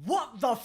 What the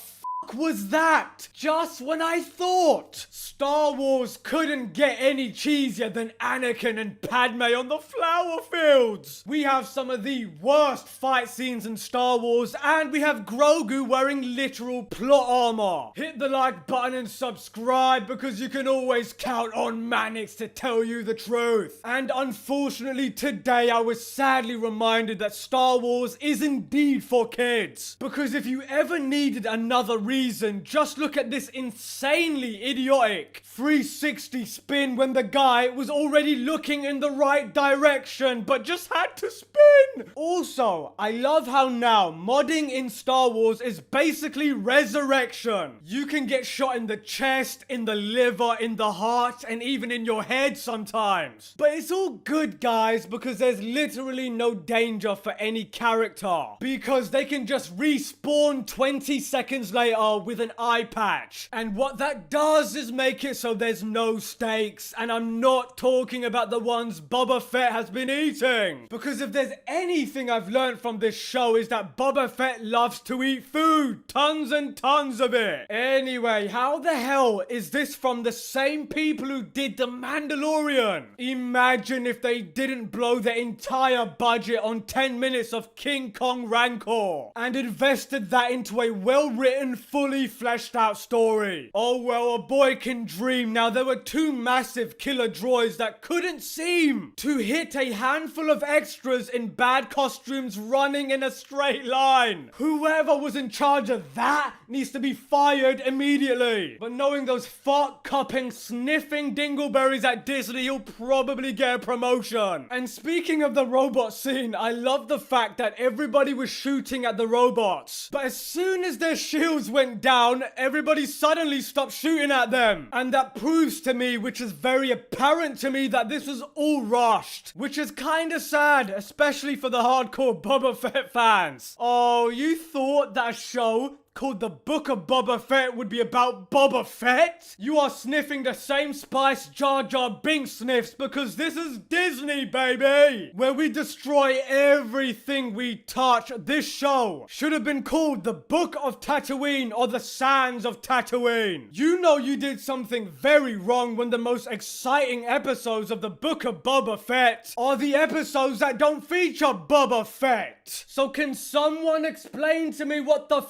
was that? Just when I thought Star Wars couldn't get any cheesier than Anakin and Padme on the flower fields. We have some of the worst fight scenes in Star Wars, and we have Grogu wearing literal plot armor. Hit the like button and subscribe, because you can always count on Mannix to tell you the truth. And unfortunately today I was sadly reminded that Star Wars is indeed for kids. Because if you ever needed another reason, just look at this insanely idiotic 360 spin when the guy was already looking in the right direction but just had to spin. Also, I love how now modding in Star Wars is basically resurrection. You can get shot in the chest, in the liver, in the heart, and even in your head sometimes. But it's all good, guys, because there's literally no danger for any character, because they can just respawn 20 seconds later with an eye patch. And what that does is make it so there's no stakes. And I'm not talking about the ones Boba Fett has been eating. Because if there's anything I've learned from this show is that Boba Fett loves to eat food. Tons and tons of it. Anyway, how the hell is this from the same people who did The Mandalorian? Imagine if they didn't blow their entire budget on 10 minutes of King Kong Rancor and invested that into a well-written, fully fleshed out story. Oh well, a boy can dream. Now there were two massive killer droids that couldn't seem to hit a handful of extras in bad costumes running in a straight line. Whoever was in charge of that needs to be fired immediately. But knowing those fart-cupping, sniffing dingleberries at Disney, he'll probably get a promotion. And speaking of the robot scene, I love the fact that everybody was shooting at the robots, but as soon as their shields went down, everybody suddenly stopped shooting at them. And that proves to me, which is very apparent to me, that this was all rushed, which is kind of sad, especially for the hardcore Boba Fett fans. Oh, you thought that a show called The Book of Boba Fett would be about Boba Fett? You are sniffing the same spice Jar Jar Binks sniffs, because this is Disney, baby! Where we destroy everything we touch. This show should have been called The Book of Tatooine or The Sands of Tatooine. You know you did something very wrong when the most exciting episodes of The Book of Boba Fett are the episodes that don't feature Boba Fett. So can someone explain to me what the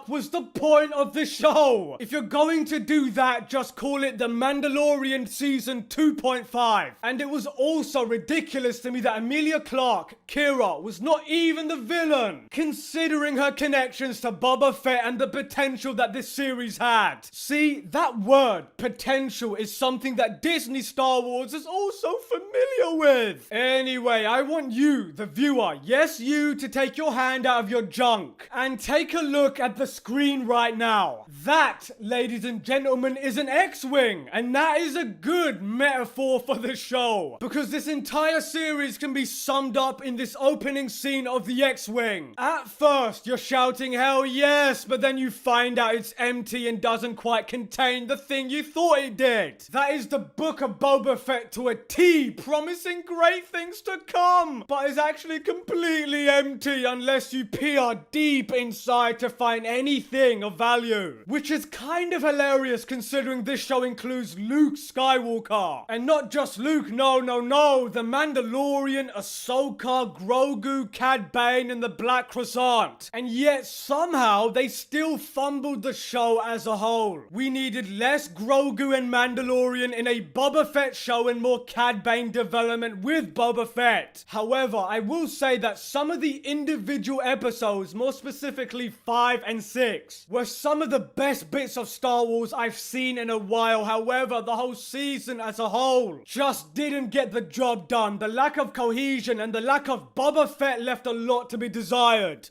was the point of the show? If you're going to do that, just call it The Mandalorian Season 2.5. And it was also ridiculous to me that Emilia Clarke, Kira, was not even the villain, considering her connections to Boba Fett and the potential that this series had. See, that word, potential, is something that Disney Star Wars is also familiar with. Anyway, I want you, the viewer, yes you, to take your hand out of your junk and take a look at the screen right now. That, ladies and gentlemen, is an X-Wing, and that is a good metaphor for the show, because this entire series can be summed up in this opening scene of the X-Wing. At first, you're shouting hell yes, but then you find out it's empty and doesn't quite contain the thing you thought it did. That is the Book of Boba Fett to a T, promising great things to come, but is actually completely empty unless you peer deep inside to find anything of value. Which is kind of hilarious considering this show includes Luke Skywalker. And not just Luke, no. The Mandalorian, Ahsoka, Grogu, Cad Bane, and the Black Croissant. And yet somehow they still fumbled the show as a whole. We needed less Grogu and Mandalorian in a Boba Fett show and more Cad Bane development with Boba Fett. However, I will say that some of the individual episodes, more specifically 5 and 6, were some of the best bits of Star Wars I've seen in a while. However, the whole season as a whole just didn't get the job done. The lack of cohesion and the lack of Boba Fett left a lot to be desired.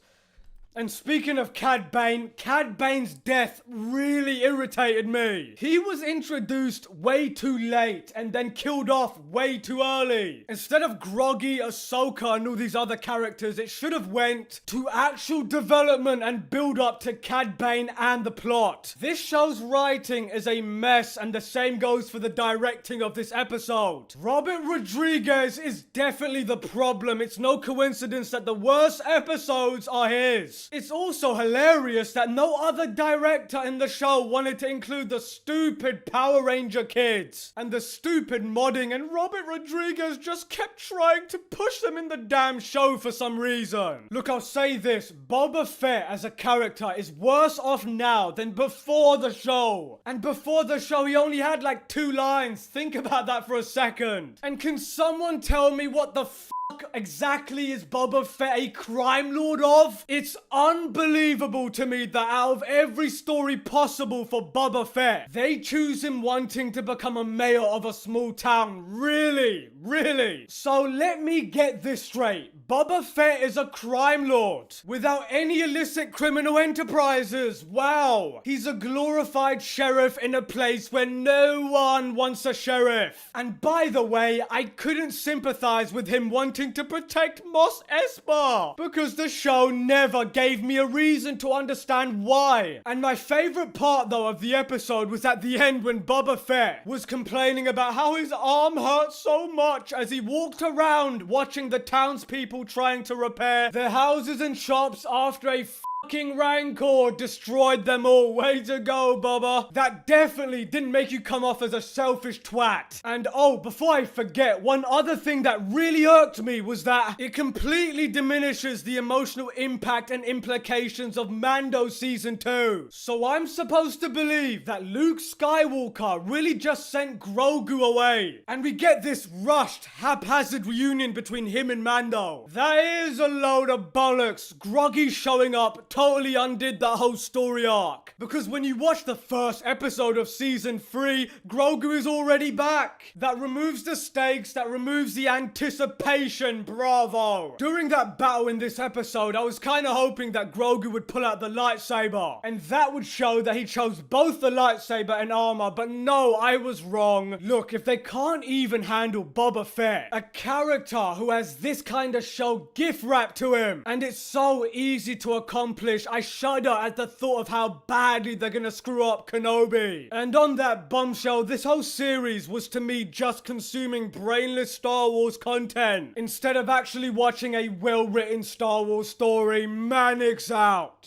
And speaking of Cad Bane's death really irritated me. He was introduced way too late and then killed off way too early. Instead of groggy Ahsoka and all these other characters, it should have went to actual development and build up to Cad Bane and the plot. This show's writing is a mess, and the same goes for the directing of this episode. Robert Rodriguez is definitely the problem. It's no coincidence that the worst episodes are his. is. It's also hilarious that no other director in the show wanted to include the stupid Power Ranger kids and the stupid modding, and Robert Rodriguez just kept trying to push them in the damn show for some reason. Look, I'll say this, Boba Fett as a character is worse off now than before the show. And before the show, he only had like 2 lines. Think about that for a second. And can someone tell me what the exactly is Boba Fett a crime lord of? It's unbelievable to me that out of every story possible for Boba Fett, they choose him wanting to become a mayor of a small town. Really? Really? So let me get this straight. Boba Fett is a crime lord without any illicit criminal enterprises. Wow. He's a glorified sheriff in a place where no one wants a sheriff. And by the way, I couldn't sympathize with him wanting to protect Mos Espa because the show never gave me a reason to understand why. And my favorite part though of the episode was at the end when Boba Fett was complaining about how his arm hurt so much as he walked around watching the townspeople trying to repair their houses and shops after a fucking Rancor destroyed them all. Way to go, Boba. That definitely didn't make you come off as a selfish twat. And oh, before I forget, one other thing that really irked me was that it completely diminishes the emotional impact and implications of Mando Season 2. So I'm supposed to believe that Luke Skywalker really just sent Grogu away. And we get this rushed, haphazard reunion between him and Mando. That is a load of bollocks. Groggy showing up totally undid that whole story arc. Because when you watch the first episode of Season 3, Grogu is already back. That removes the stakes, that removes the anticipation, bravo. During that battle in this episode, I was kind of hoping that Grogu would pull out the lightsaber. And that would show that he chose both the lightsaber and armor, but no, I was wrong. Look, if they can't even handle Boba Fett, a character who has this kind of show gift wrapped to him, and it's so easy to accomplish, I shudder at the thought of how badly they're gonna screw up Kenobi. And on that bombshell, this whole series was to me just consuming brainless Star Wars content instead of actually watching a well-written Star Wars story. Manic's out.